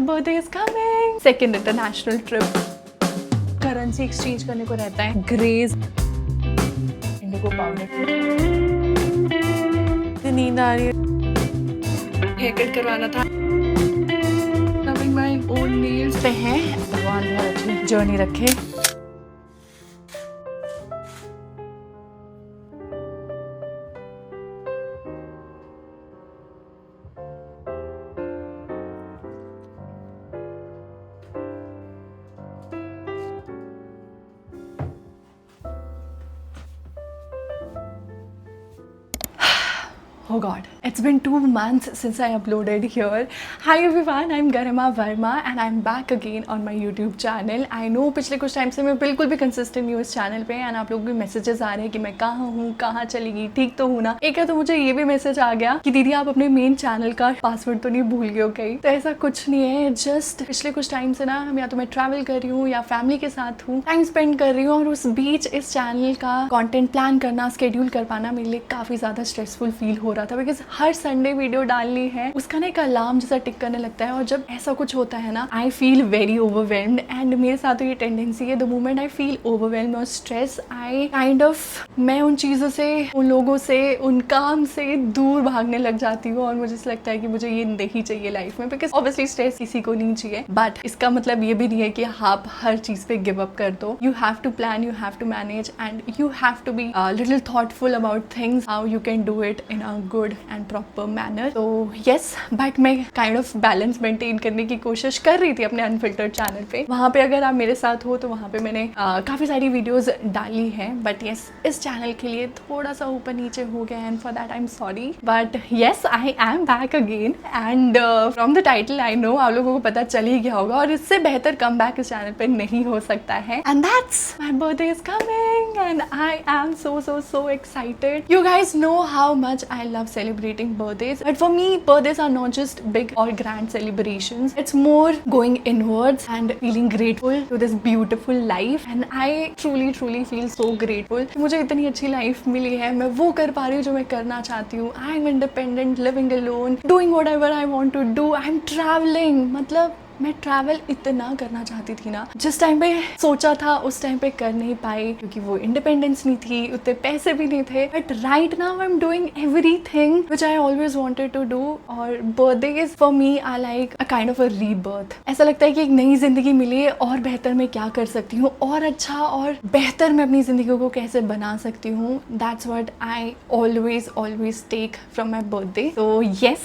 Birthday is coming, second international trip. Currency exchange करने को रहता है, ग्रेज इंडिगो पाउंड। नींद आ रही है, हेयर कट करवाना था। लविंग माय ओन नेल्स पे हैं। भगवान बहुत अच्छी जर्नी रखे। Oh God, it's been 2 months since I uploaded here. Hi everyone, I'm Garima Verma and I'm back again on my YouTube channel. I know पिछले कुछ टाइम से मैं बिल्कुल भी consistent नहीं हूँ इस चैनल पे and आप लोग भी मैसेजेस आ रहे हैं कि मैं कहाँ हूँ, कहाँ चली गई, ठीक तो हूँ ना। एक है तो मुझे ये भी मैसेज आ गया कि दीदी आप अपने मेन चैनल का पासवर्ड तो नहीं भूल गए हो कहीं। तो ऐसा कुछ नहीं है, जस्ट पिछले कुछ टाइम से ना या तो मैं ट्रैवल कर रही हूँ या फैमिली के साथ हूँ, टाइम स्पेंड कर रही हूँ और उस बीच इस चैनल का कॉन्टेंट प्लान करना, स्केड्यूल कर पाना मेरे लिए काफ़ी ज़्यादा स्ट्रेसफुल फील हो रहा था। बिकॉज हर संडे वीडियो डालनी है, उसका ना एक अलार्म जैसा टिक करने लगता है और जब ऐसा कुछ होता है ना I feel very overwhelmed. And मेरे साथ तो ये टेंडेंसी है, the moment I feel overwhelmed और स्ट्रेस आई काइंड ऑफ मैं उन चीज़ों से, उन लोगों से, उन काम से दूर भागने लग जाती हूँ और मुझे लगता है कि मुझे ये नहीं चाहिए लाइफ में। बिकॉज ऑब्वियसली स्ट्रेस किसी को नहीं चाहिए, बट इसका मतलब ये भी नहीं है कि आप हर चीज़ पे गिव अप कर दो। You have to plan, you have to manage and you have to be little thoughtful about things, how you can do it in a good and proper manner. तो यस, बट मैं kind of balance maintain करने की कोशिश कर रही थी अपने unfiltered channel पे। वहाँ पे अगर आप मेरे साथ हो तो वहाँ पे मैंने काफ़ी सारी वीडियोस डाली हैं, बट यस इस चैनल के लिए थोड़ा सा ऊपर नीचे हो गया and for that I am sorry. But yes I am back again and from the title I know आप लोगों को पता चल ही गया होगा और इससे बेहतर कम बैक इस चैनल पे नहीं हो सकता है। And that's my birthday is coming and I M so excited. You guys know how much I love celebrating birthdays, but for me birthdays are not just big or grand celebrations. It's more going inwards and feeling grateful to this beautiful life, and I truly feel so grateful कि मुझे इतनी अच्छी life मिली है, मैं वो कर पा रही हूँ जो मैं करना चाहती हूँ। I am independent, living alone, doing whatever I want to do. I am traveling, मतलब मैं ट्रैवल इतना करना चाहती थी ना, जिस टाइम पे सोचा था उस टाइम पे कर नहीं पाई क्योंकि वो इंडिपेंडेंस नहीं थी, उतने पैसे भी नहीं थे। But right now I am doing everything which I always wanted to do. और birthdays for me are like a kind of a rebirth. ऐसा लगता है कि एक नई जिंदगी मिली है और बेहतर मैं क्या कर सकती हूँ और अच्छा और बेहतर मैं अपनी जिंदगी को कैसे बना सकती हूँ। That's what I always take from my birthday. तो yes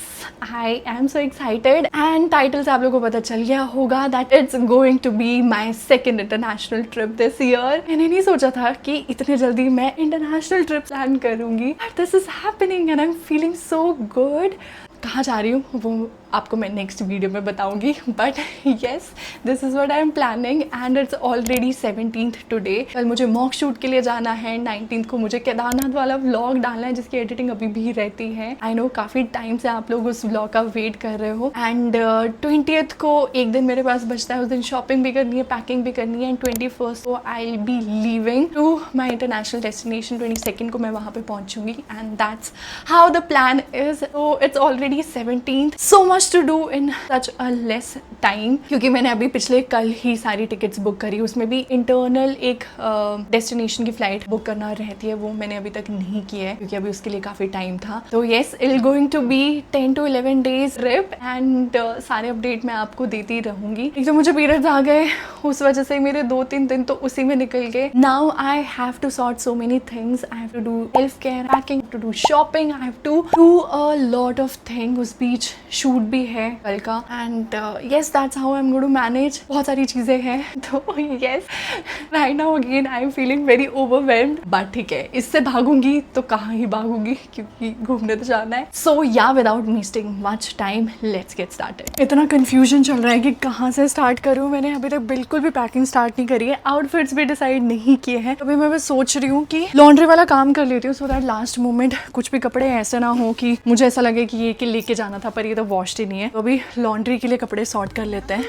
I am so excited and title से आप लोगों को पता चल गया होगा that it's going to be my second international trip this year. मैंने नहीं सोचा था कि इतने जल्दी मैं इंटरनेशनल ट्रिप प्लान करूंगी, but this is happening and I am feeling so good. कहाँ जा रही हूँ वो आपको मैं नेक्स्ट वीडियो में बताऊंगी, but yes this is what I am planning and it's already 17th today. कल मुझे मॉक शूट के लिए जाना है, 19th को मुझे केदारनाथ वाला व्लॉग डालना है जिसकी एडिटिंग अभी भी रहती है। आई नो काफ़ी टाइम से आप लोग उस व्लॉग का वेट कर रहे हो। एंड 20th को एक दिन मेरे पास बचता है, उस दिन शॉपिंग भी करनी है, पैकिंग भी करनी है एंड 21st को I will be leaving to my international destination. 22nd को मैं वहाँ पे पहुँचूंगी and that's how the plan is. So it's already 17th, so much to do in such a less time, क्योंकि मैंने अभी पिछले कल ही सारी टिकट्स बुक करी। उसमें भी इंटरनल एक डेस्टिनेशन की फ्लाइट बुक करना रहती है, वो मैंने अभी तक नहीं की है क्योंकि अभी उसके लिए काफ़ी टाइम था। तो yes it going to be 10 to 11 days trip and सारे अपडेट मैं आपको देती रहूँगी। एक तो मुझे पीरियड्स आ गए, उस वजह से मेरे 2-3 दिन तो उसी में निकल गए। Now I have to sort so many things, I have to do self care, packing, to do shopping, I have to do a lot of thing. उस बीच शूट भी है कल का and yes that's how I am going to manage. बहुत सारी चीज़ें हैं तो yes right now again I am feeling very overwhelmed, but ठीक है इससे भागूंगी तो कहाँ ही भागूंगी क्योंकि घूमने तो जाना है। सो या without wasting much time let's get started. इतना कंफ्यूजन चल रहा है कि कहाँ से स्टार्ट करूँ। मैंने अभी तक बिल्कुल भी पैकिंग स्टार्ट नहीं करी है, आउटफिट्स भी डिसाइड नहीं किए हैं। अभी मैं सोच रही हूँ कि लॉन्ड्री वाला काम कर लेती हूँ सो दैट लास्ट मोमेंट कुछ भी कपड़े ऐसे ना हो कि मुझे ऐसा लगे कि ये लेके जाना था पर ये तो वॉश्ड ही नहीं है। तो अभी लॉन्ड्री के लिए कपड़े सॉर्ट कर लेते हैं।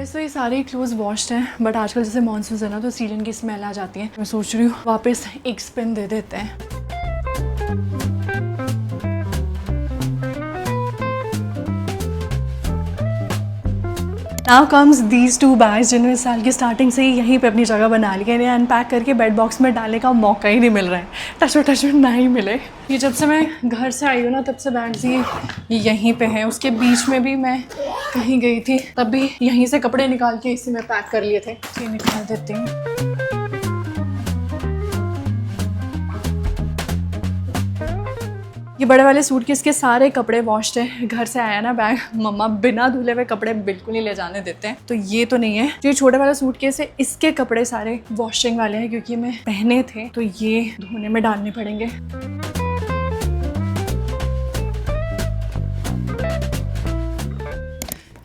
वैसे तो ये सारे क्लोथ्स वॉश्ड हैं, बट आजकल जैसे मानसून है ना तो सीलन की स्मेल आ जाती है। मैं सोच रही हूँ वापस एक स्पिन दे देते हैं। नाउ कम्स दीज 2 बैग्स जिन्होंने साल की स्टार्टिंग से ही यहीं पे अपनी जगह बना ली है। इन्हें अनपैक करके बेड बॉक्स में डालने का मौका ही नहीं मिल रहा है, टच ना ही मिले। ये जब से मैं घर से आई हूँ ना तब से बैग्स ही यहीं पे हैं। उसके बीच में भी मैं कहीं गई थी तब भी यहीं से कपड़े निकाल के इसी में पैक कर लिए थे। ये निकाल देती हूँ। ये बड़े वाले सूटकेस के सारे कपड़े वॉश्ड है। घर से आया ना बैग, मम्मा बिना धुले हुए कपड़े बिल्कुल नहीं ले जाने देते हैं, तो ये तो नहीं है। जो ये छोटे वाला सूटकेस है इसके कपड़े सारे वॉशिंग वाले हैं क्योंकि मैं पहने थे, तो ये धोने में डालने पड़ेंगे।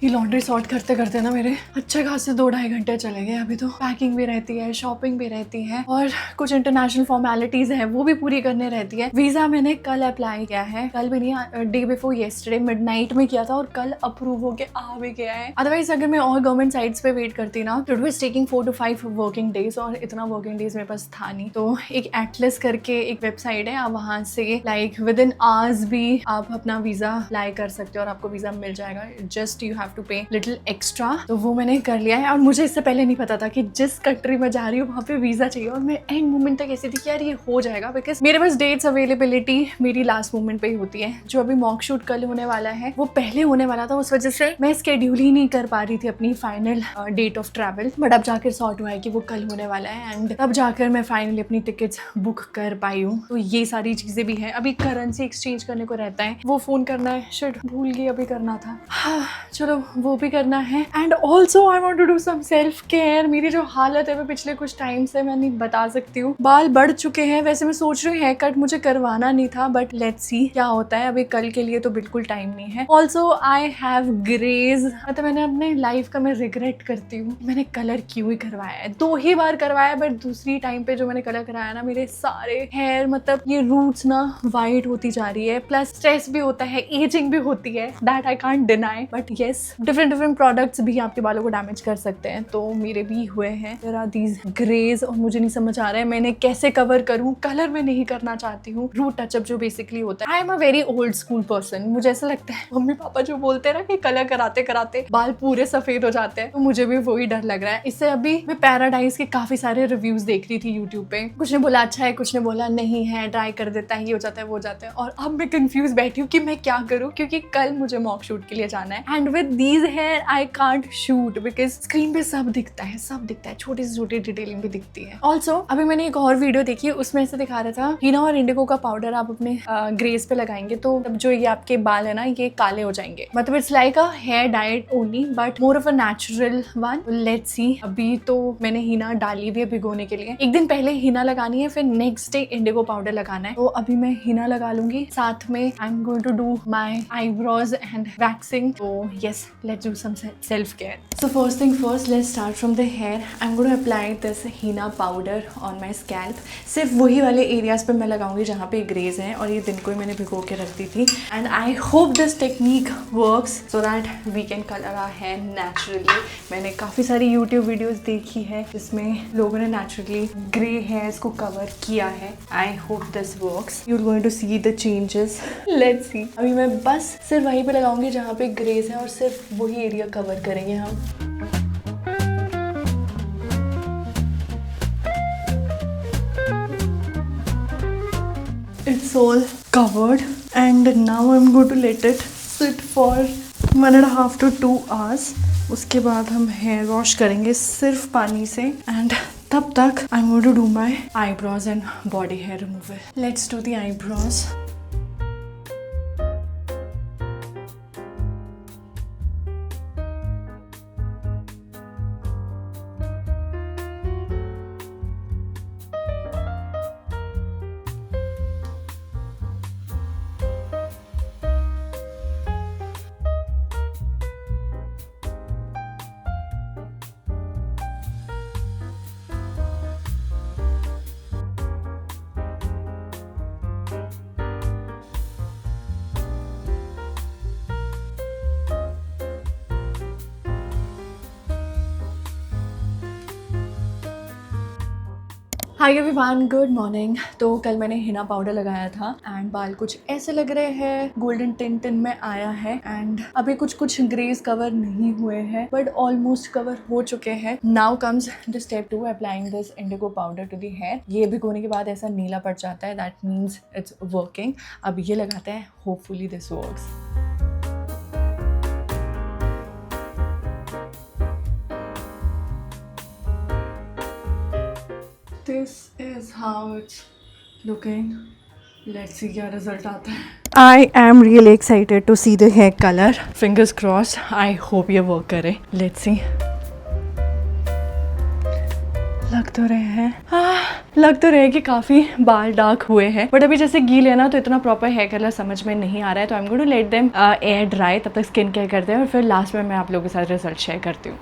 ये लॉन्ड्री सॉर्ट करते करते ना मेरे अच्छे खासे 2-2.5 घंटे चले गए। अभी तो पैकिंग भी रहती है, शॉपिंग भी रहती है और कुछ इंटरनेशनल फॉर्मेलिटीज है वो भी पूरी करने रहती है। वीजा मैंने कल अप्लाई किया है, कल भी नहीं, डे बिफोर येस्टरडे मिडनाइट में किया था और कल अप्रूव होके आ भी गया है। अदरवाइज अगर मैं और गवर्नमेंट साइट्स पे वेट करती ना तो it was taking 4 to 5 working days, और इतना वर्किंग डेज मेरे पास था नहीं। तो एक एटलस करके एक वेबसाइट है, आप वहाँ से लाइक विद इन आवर्स भी आप अपना वीजा अप्लाई कर सकते हो और आपको वीजा मिल जाएगा। जस्ट यू हैव टू पे लिटिल एक्स्ट्रा। तो वो मैंने कर लिया है और मुझे इससे पहले नहीं पता था कि जिस कंट्री में जा रही हूँ वहाँ पे वीजा चाहिए, और मैं एंड मोमेंट तक ऐसी थी कि यार ये हो जाएगा, बिकॉज मेरे पास डेट्स अवेलेबिलिटी मेरी लास्ट मोमेंट पे ही होती है। जो अभी मॉक शूट कल होने वाला है वो पहले होने वाला था, उस वजह से मैं स्केड्यूल ही नहीं कर पा रही थी अपनी final date of travel, but अब जाकर सॉर्ट हुआ है कि वो कल होने वाला है एंड तब जाकर मैं फाइनली अपनी टिकट्स बुक कर पाई हूँ। तो ये सारी चीजें भी है। अभी करेंसी एक्सचेंज करने को रहता है, वो फोन करना है, शिट भूल गई, अभी करना था। हाँ चलो वो भी करना है। And also I want to do some self care. मेरी जो हालत है वो पिछले कुछ टाइम से मैं नहीं बता सकती हूँ। बाल बढ़ चुके हैं, वैसे मैं सोच रही हूँ हेयर कट मुझे करवाना नहीं था, बट लेट्स सी क्या होता है। अभी कल के लिए तो बिल्कुल टाइम नहीं है। ऑल्सो आई हैव ग्रेज, मतलब मैंने अपने लाइफ का मैं रिग्रेट करती हूँ मैंने कलर क्यों ही करवाया है। 2 ही बार करवाया, बट दूसरी टाइम पे जो मैंने कलर कराया ना मेरे सारे हेयर, मतलब ये रूट्स ना वाइट होती जा रही है। प्लस स्ट्रेस भी होता है, एजिंग भी होती है, that I can't deny, but yes different products भी आपके बालों को डैमेज कर सकते हैं। तो मेरे भी हुए हैं देयर आर दीज ग्रेज, और मुझे नहीं समझ आ रहा है मैंने कैसे कवर करूं। कलर मैं नहीं करना चाहती हूँ, रूट टचअप जो बेसिकली होता है। I am a very old school person. मुझे ऐसा लगता है मम्मी पापा जो बोलते हैं ना कि कलर कराते कराते बाल पूरे सफेद हो जाते हैं, तो मुझे भी वही डर लग रहा है। इससे अभी मैं पैराडाइज के काफी सारे रिव्यूज देख रही थी यूट्यूब पे, कुछ ने बोला अच्छा है, कुछ ने बोला नहीं है, ट्राई कर देता है, ये हो जाता है, वो हो जाता है। और अब मैं कंफ्यूज बैठी हूँ कि मैं क्या करूँ, क्योंकि कल मुझे मॉक शूट के लिए जाना है and with these here I can't shoot because screen पे सब दिखता है, छोटी से छोटी डिटेलिंग भी दिखती है। ऑल्सो अभी मैंने एक और वीडियो देखी, उसमें ऐसे दिखा रहा था हीना और इंडिगो का पाउडर आप अपने ग्रेस पे लगाएंगे तो तब जो ये आपके बाल है ना ये काले हो जाएंगे। मतलब it's like a hair dye only but more of a natural one. Let's see. अभी तो मैंने हीना डाली हुई है भिगोने के लिए। एक दिन पहले हीना लगानी है, फिर नेक्स्ट डे इंडिगो पाउडर लगाना है। तो अभी मैं हीना लगा लूंगी, साथ में I am going to do my eyebrows and waxing. तो yes, let's do some self care. So first thing first, let's start from the hair. I'm going to apply this Hina powder on my scalp. सिर्फ वही वाले areas पे मैं लगाऊंगी जहाँ पे graze हैं, और ये दिन को ही मैंने भिगो के रख दी थी। And I hope this technique works so that we can colour our hair naturally. मैंने काफ़ी सारी यूट्यूब वीडियोस देखी है जिसमें लोगों ने नेचुरली ग्रे हेयर्स को कवर किया है। I hope this works. You are going to see the changes. Let's see. अभी मैं बस सिर्फ वहीं पे लगाऊंगी जहाँ पे ग्रेज है और सिर्फ वही एरिया कवर करेंगे हम। It's all covered and now I'm going to let it sit for 1.5 to 2 hours. उसके बाद हम हेयर वॉश करेंगे सिर्फ पानी से एंड तब तक I'm going to do my eyebrows and body hair removal. Let's do the eyebrows. Hi everyone, good morning. तो कल मैंने हिना पाउडर लगाया था एंड बाल कुछ ऐसे लग रहे हैं, गोल्डन टिंट में आया है एंड अभी कुछ ग्रेस कवर नहीं हुए हैं बट ऑलमोस्ट कवर हो चुके हैं। Now comes the step 2, applying this indigo powder to the hair. ये भिगोने के बाद ऐसा नीला पड़ जाता है, दैट मीन्स इट्स वर्किंग। अब ये लगाते हैं, hopefully this works. This is how it's looking. Let's see क्या रिजल्ट आता है। I am really excited to see the hair color. Fingers crossed. I hope ये वर्क करे। Let's see. लग तो रहे हैं लग तो रहे कि काफ़ी बाल डार्क हुए हैं बट अभी जैसे गीले है ना तो इतना प्रॉपर हेयर कलर समझ में नहीं आ रहा है। तो I am going to let them air dry, तब तक स्किन केयर करते हैं और फिर लास्ट में मैं आप लोगों के साथ रिजल्ट शेयर करती हूँ।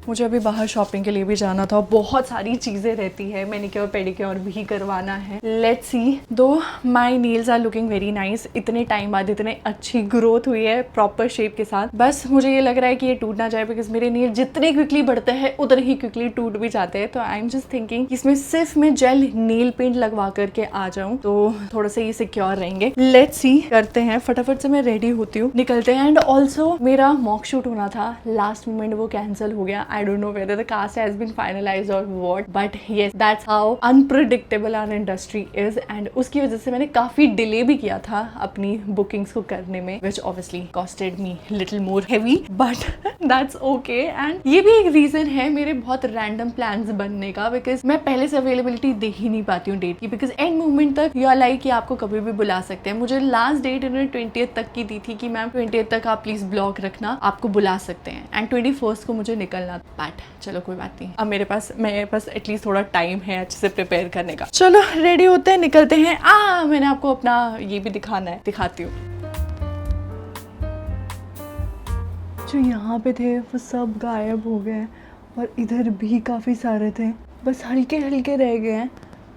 मुझे अभी बाहर शॉपिंग के लिए भी जाना था, बहुत सारी चीज़ें रहती है, मैनिक्योर पेडिक्योर भी करवाना है। Let's see. Though my nails are looking very nice. इतने टाइम बाद इतने अच्छी ग्रोथ हुई है प्रॉपर शेप के साथ। बस मुझे ये लग रहा है कि ये टूट ना जाए बिकॉज मेरे नेल जितने क्विकली बढ़ते हैं उतने ही क्विकली टूट भी जाते हैं। तो आई एम जस्ट थिंकिंग इसमें सिर्फ मैं जेल नेल पेंट लगवा करके आ जाऊँ तो थोड़ा सा ये सिक्योर रहेंगे। लेट्स सी, करते हैं। फटाफट से मैं रेडी होती हूँ, निकलते हैं। एंड ऑल्सो मेरा मॉक शूट होना था, लास्ट मोमेंट वो कैंसिल हो गया। I don't know whether the cast has been finalized or what, but yes, that's how unpredictable our industry is. And उसकी वजह से मैंने काफी डिले भी किया था अपनी bookings को करने में, which obviously costed me little more heavy, but that's okay. And ये भी एक reason है मेरे बहुत random plans बनने का, because मैं पहले से availability दे ही नहीं पाती हूँ डेट की, because end moment तक you are like कि आपको कभी भी बुला सकते हैं। मुझे लास्ट डेट इन्होंने 20th तक की दी थी कि मैम 20th तक आप प्लीज ब्लॉक रखना, आपको बुला सकते हैं। एंड 21st को मुझे निकलना, बट चलो कोई बात नहीं, अब मेरे पास एटलीस्ट थोड़ा टाइम है अच्छे से प्रिपेयर करने का। चलो रेडी होते हैं, निकलते हैं। मैंने आपको अपना ये भी दिखाना है, दिखाती हूँ। जो यहाँ पे थे वो सब गायब हो गए और इधर भी काफ़ी सारे थे, बस हल्के हल्के रह गए हैं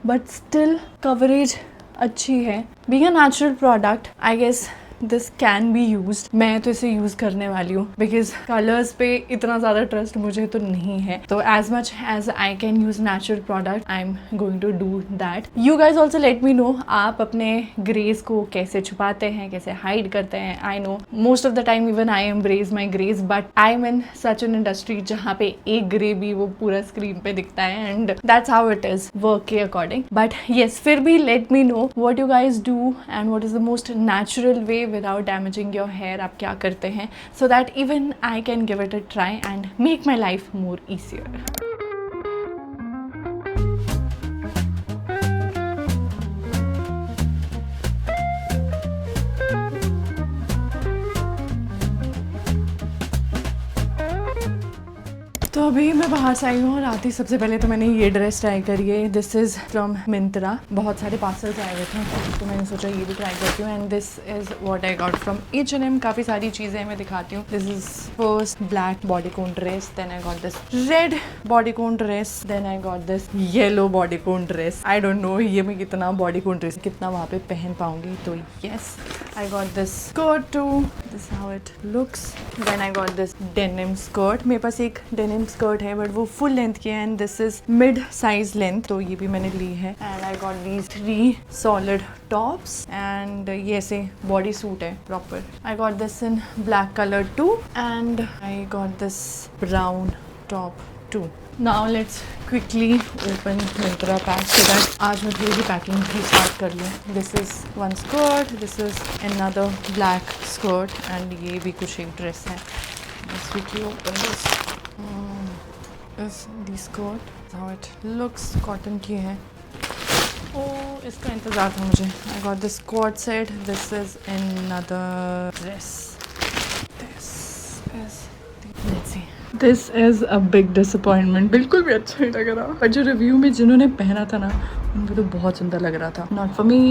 बट स्टिल कवरेज अच्छी है। Being a natural product I guess this can be used. मैं तो इसे यूज करने वाली हूँ बिकॉज कलर्स पे इतना ज़्यादा ट्रस्ट मुझे तो नहीं है। तो as much as I can use natural product I am going to do that. You guys also let me know आप अपने ग्रेस को कैसे छुपाते हैं, कैसे हाइड करते हैं। I know most of the time even I embrace my grace, but I am in such an industry जहाँ पे एक ग्रे भी वो पूरा स्क्रीन पे दिखता है and that's how it is work के अकॉर्डिंग। बट येस, फिर भी late me know what you guys do and what is the most natural way without damaging your hair। आप क्या करते हैं, so that even I can give it a try and make my life more easier। तो अभी मैं बाहर से आई हूँ और आती सबसे पहले तो मैंने ये ड्रेस ट्राई करी है। This is from Myntra. बहुत सारे पार्सल्स आए हुए थे तो मैंने सोचा ये भी ट्राई करती हूँ। And this is what I got from H&M। काफ़ी सारी चीज़ें मैं दिखाती हूँ। This is first black bodycon dress, then I got this red bodycon dress, then I got this yellow bodycon dress. I don't know ये मैं कितना bodycon dress कितना वहाँ पे पहन पाऊंगी। तो yes, I got this skirt too, this how it looks. Then I got this denim skirt. मेरे पास एक डेनिम स्कर्ट है बट वो फुल लेंथ की है एंड this is mid size length, तो ये भी मैंने ली है। And I got these 3 solid tops and ये ऐसे बॉडी सूट है proper. I got this in black colour too and I got this brown top too. Now let's quickly open Myntra pack so that आज मैं थोड़ी packing भी start कर लूँ। This is one skirt, this is another black skirt and ये भी कुछ एक ड्रेस है। Let's quickly open this. Is the skirt how it looks? Cotton की है। ओह, इसका इंतज़ार था मुझे। I got this coat set. This is another dress. This is let's see. This is a big disappointment. बिल्कुल भी अच्छा नहीं लग रहा। पर जो रिव्यू में जिन्होंने पहना था ना उनको तो बहुत सुंदर लग रहा था। Not for me.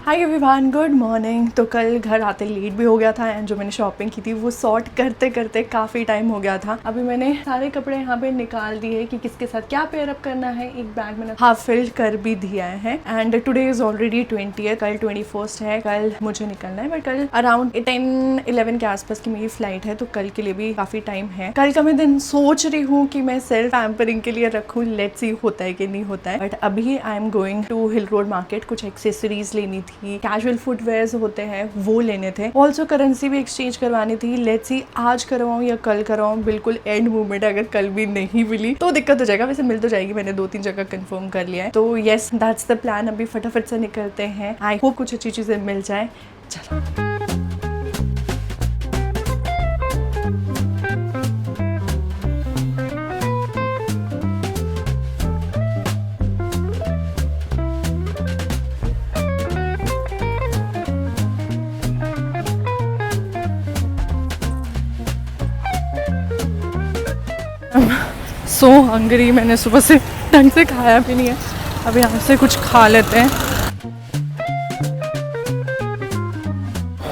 Hi everyone, good morning. तो कल घर आते लेट भी हो गया था एंड जो मैंने शॉपिंग की थी वो सॉर्ट करते करते काफ़ी टाइम हो गया था। अभी मैंने सारे कपड़े यहाँ पे निकाल दिए कि किसके साथ क्या पेयर अप करना है। एक बैग मैंने हाफ फिल कर भी दिया है and today is already 20th, कल 21st है। कल मुझे निकलना है बट कल अराउंड 10-11 के आसपास की मेरी फ्लाइट है, तो कल के लिए भी काफ़ी टाइम है। कल का मैं दिन सोच रही हूँ कि मैं सेल्फ पैम्परिंग के लिए रखूँ, लेट्स सी होता है कि नहीं होता है। बट अभी I am going to Hill Road market, कुछ एक्सेसरीज लेनी थी, कैजुअल फुटवेयर्स होते हैं वो लेने थे, ऑल्सो करेंसी भी एक्सचेंज करवानी थी। लेट्स सी आज करवाऊँ या कल करवाऊँ, बिल्कुल एंड मोमेंट। अगर कल भी नहीं मिली तो दिक्कत हो जाएगा, वैसे मिल तो जाएगी, मैंने 2-3 जगह कंफर्म कर लिया है। तो येस, दैट्स द प्लान। अभी फटाफट से निकलते हैं, आई होप कुछ अच्छी चीज़ें मिल जाए। चलो सो हंग्री, मैंने सुबह से ढंग से खाया भी नहीं है। अब यहाँ से कुछ खा लेते हैं।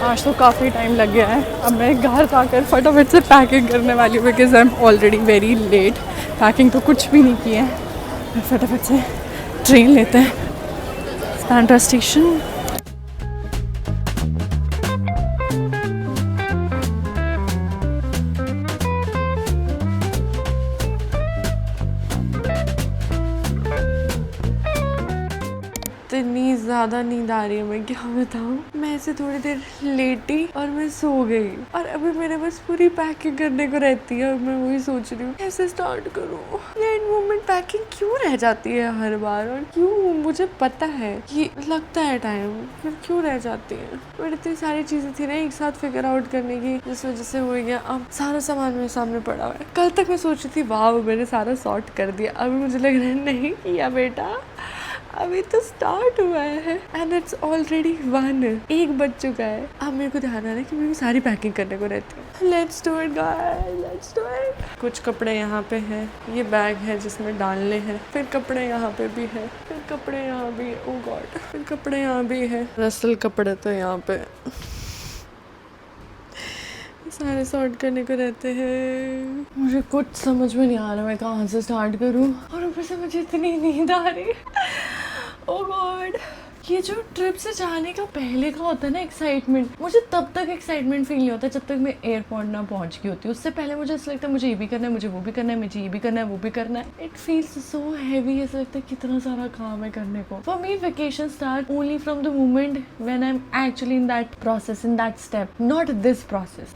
आज तो काफ़ी टाइम लग गया है। अब मैं घर जाकर फटाफट से पैकिंग करने वाली हूँ because I am already very late. Packing तो कुछ भी नहीं की है। फटाफट से ट्रेन लेते हैं बांद्रा स्टेशन। इतनी ज़्यादा नींद आ रही है, मैं क्या बताऊँ। मैं ऐसे थोड़ी देर लेटी और मैं सो गई और अभी मेरे बस पूरी पैकिंग करने को रहती है और मैं वही सोच रही हूँ कैसे स्टार्ट करूँ। ये एंड मोमेंट पैकिंग क्यों रह जाती है हर बार, और क्यों, मुझे पता है कि लगता है टाइम, फिर क्यों रह जाती है। बट इतनी सारी चीज़ें थी ना एक साथ फिगर आउट करने की, जिस वजह से हो गया। अब सारा सामान मेरे सामने पड़ा हुआ है। कल तक मैं सोच रही थी वाह मैंने सारा सॉर्ट कर दिया, अभी मुझे लग रहा है नहीं किया बेटा, अभी तो स्टार्ट हुआ है एंड इट्स ऑलरेडी 1 बज चुका है। अब मेरे को ध्यान आ रहा है कि मेरी सारी पैकिंग करने को रहती है। Let's do it guys, let's do it. कुछ कपड़े यहाँ पे हैं, ये बैग है जिसमें डालने हैं, फिर कपड़े यहाँ पे भी है, फिर कपड़े यहाँ भी है, ओह गॉड, फिर कपड़े यहाँ भी है। असल कपड़े तो यहाँ पे सारे सॉर्ट करने को रहते हैं। मुझे कुछ समझ में नहीं आ रहा मैं कहाँ से स्टार्ट करूँ, और ऊपर से मुझे इतनी नींद आ रही। ओह गॉड, ये जो ट्रिप से जाने का पहले का होता है ना एक्साइटमेंट, मुझे तब तक एक्साइटमेंट फील नहीं होता जब तक मैं एयरपोर्ट ना पहुंच गई होती। उससे पहले मुझे ऐसा लगता है मुझे ये भी करना है, मुझे वो भी करना है, मुझे ये भी करना है, वो भी करना है। इट फील्स सो हैवी, ऐसा लगता है कितना सारा काम है करने को। For me vacation start only from the moment when I am actually in that process, in that step, not this process.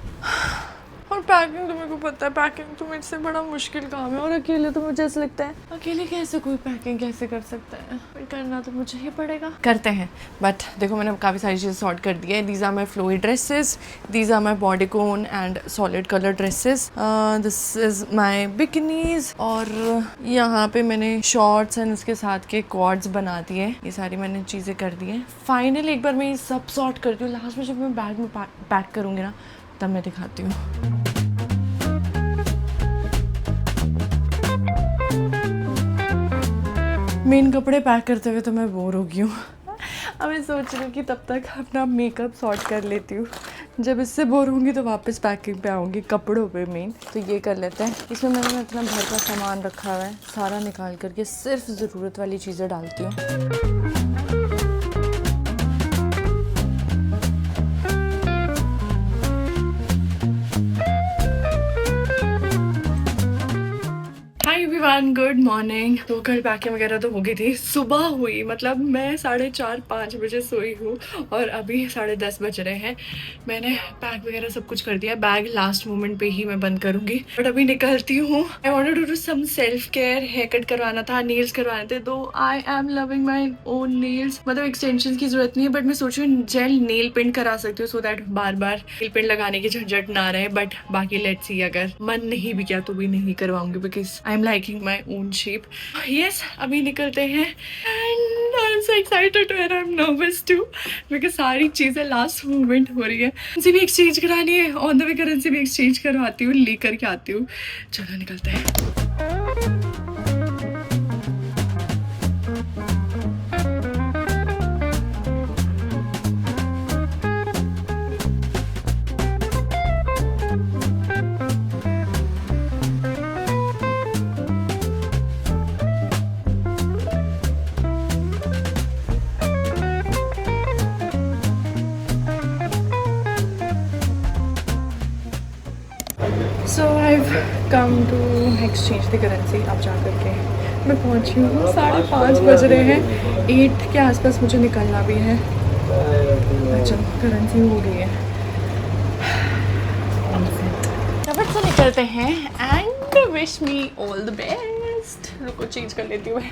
और पैकिंग तो मेरे को पता है, पैकिंग तो मेरे से बड़ा मुश्किल काम है, और अकेले तो मुझे ऐसा लगता है अकेले कैसे कोई पैकिंग कैसे कर सकता है, पर करना तो मुझे ही पड़ेगा। करते हैं। बट देखो मैंने काफ़ी सारी चीज़ें सॉर्ट कर दी है। These are my flowy dresses, these are my bodycon and solid colour dresses, this is my bikinis, और यहाँ पे मैंने शॉर्ट्स एंड उसके साथ के कॉर्ड्स बना दिए। ये सारी मैंने चीज़ें कर दी हैं। फाइनली एक बार मैं ये सब सॉर्ट करती हूँ, लास्ट में जब मैं बैग में पैक करूँगी ना तब मैं दिखाती हूँ। मेन कपड़े पैक करते हुए तो मैं बोर हो गई हूँ। अब मैं सोच रही हूँ कि तब तक अपना मेकअप सॉर्ट कर लेती हूँ, जब इससे बोर होंगी तो वापस पैकिंग पे आऊँगी, कपड़ों पे मेन। तो ये कर लेते हैं। इसमें मैंने अपना घर का सामान रखा हुआ है, सारा निकाल करके सिर्फ ज़रूरत वाली चीज़ें डालती हूँ। Everyone, good morning. तो कल पैकिंग वगैरह तो हो गई थी, सुबह हुई, मतलब मैं 4:30-5 बजे सोई हूँ और अभी 10:30 बज रहे हैं। मैंने पैक वगैरह सब कुछ कर दिया। बैग लास्ट मोमेंट पे ही मैं बंद करूँगी, बट अभी निकलती हूँ। I wanted to do some self care, hair cut करवाना था, नेल्स करवाने थे। Though I am loving my own nails, मतलब एक्सटेंशन की जरूरत नहीं है, बट मैं सोच रही हूँ जेल नेल पेंट करा सकती हूँ, सो दैट बार बार नेल पेंट लगाने की झंझट ना रहे। बट बाकी लेट्स सी, अगर मन नहीं भी किया तो भी नहीं करवाऊंगी, because I am liking my own shape. Yes, अभी निकलते हैं and I am so excited and I am nervous too, because सारी चीज़ें लास्ट मोमेंट हो रही है। करेंसी भी एक्सचेंज करानी है, ऑन द वे करेंसी भी एक्सचेंज करवाती हूँ, लेकर के आती हूँ। चलो निकलते हैं। Come to exchange the currency. अब जा करके मैं पहुंची हूँ, 5:30 बज रहे हैं, 8 के आसपास मुझे निकलना भी है। अच्छा करेंसी हो गई है, फटाफट से निकलते हैं and wish me all the best. रुको चेंज कर लेती हूँ।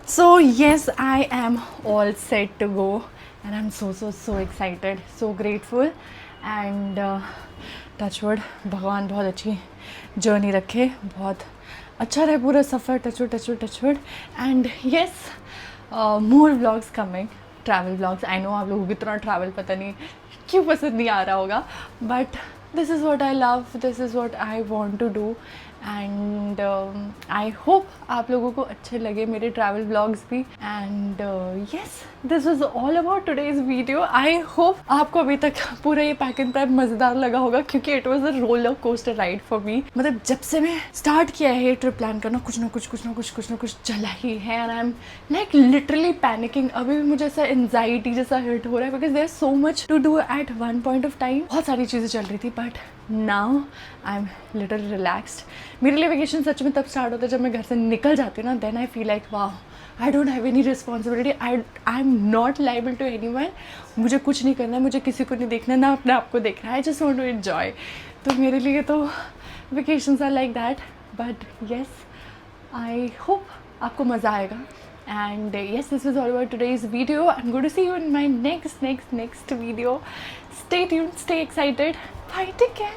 So yes I am all set to go and I am so excited, so grateful and touchwood भगवान बहुत अच्छी जर्नी रखे, बहुत अच्छा रहे पूरा सफ़र। Touchwood and yes more vlogs coming, travel vlogs. I know आप लोगों को इतना ट्रैवल पता नहीं क्यों पसंद नहीं आ रहा होगा, but this is what I love, this is what I want to do and I hope आप लोगों को अच्छे लगे मेरे ट्रैवल व्लॉग्स भी। And yes this was all about today's video. I hope आपको अभी तक पूरा ये पैक एंड प्रैप मज़ेदार लगा होगा, क्योंकि it was a roller coaster ride for me. मतलब जब से मैं स्टार्ट किया है ये ट्रिप प्लान करना, कुछ ना कुछ चला ही है and I am like literally panicking. अभी भी मुझे ऐसा एंजाइटी जैसा हिट हो रहा है, because there is so much to do at one point of time. बहुत सारी चीज़ें चल रही थी, but now I am little relaxed. मेरे लिए वेकेशन सच में तब स्टार्ट होता है जब मैं घर से निकल जाती हूँ ना, देन आई फील लाइक वाह, I don't have any responsibility, I am not liable to anyone. मुझे कुछ नहीं करना है, मुझे किसी को नहीं देखना, ना अपने आप को देखना है, I just want to enjoy. तो मेरे लिए तो vacations are like that, but yes I hope आपको मज़ा आएगा। And yes, this was all about today's video. I'm going to see you in my next video. Stay tuned, stay excited. Bye, take care.